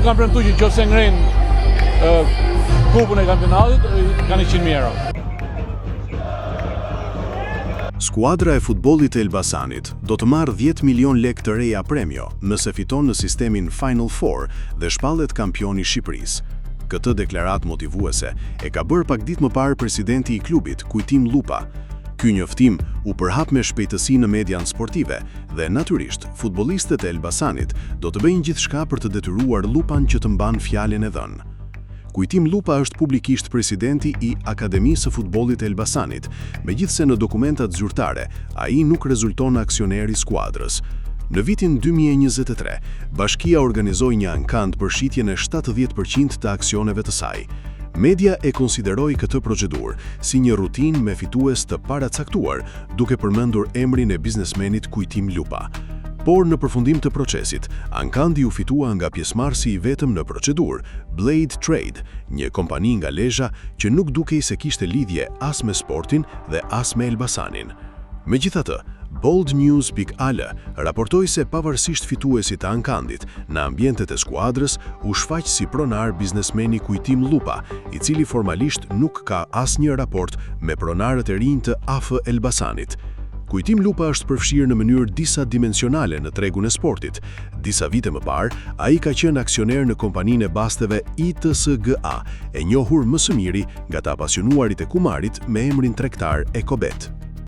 kanë premtuar që nëse ngrenë kupën e kampionatit, kanë 100.000 euro. Skuadra e futbollit e Elbasanit do të marrë 10 milion lek të reja premio nëse fiton në sistemin Final Four dhe shpallet kampioni i Shqipërisë. Këtë deklarat motivuese e ka bërë pak ditë më parë presidenti i klubit, Kujtim Lupa. Ky njoftim u përhap me shpejtësi në median sportive dhe natyrisht futbollistët e Elbasanit do të bëjnë gjithçka për të detyruar Lupan që të mban fjalën e dhënë. Kujtim Lupa është publikisht presidenti i Akademisë së Futbollit të Elbasanit, megjithse në dokumentat zyrtare ai nuk rezulton aksioner i skuadrës. Në vitin 2023, bashkia organizoi një ankand për shitjen e 70% të aksioneve të saj. Media e konsideroi këtë procedurë si një rutinë me fitues të paracaktuar, duke përmendur emrin e biznesmenit Kujtim Lupa. Por në përfundim të procesit, ankandi u fitua nga pjesëmarrësi i vetëm në procedurë, Blade Trade, një kompani nga Lezhë që nuk dukej se kishte lidhje as me sportin dhe as me Elbasanin. Megjithatë, BoldNews.al raportoi se pavarësisht fituesit të ankandit, në ambientet e skuadrës u shfaq si pronar biznesmeni Kujtim Lupa, i cili formalisht nuk ka asnjë raport me pronarët e rinj të AF Elbasanit. Kujtim Lupa është përfshirë në mënyrë disa dimensionale në tregun e sportit. Disa vite më parë, ai ka qenë aksioner në kompaninë e basteve ITSGA, e njohur më së miri nga të apasionuarit e kumarit me emrin tregtar Ekobet.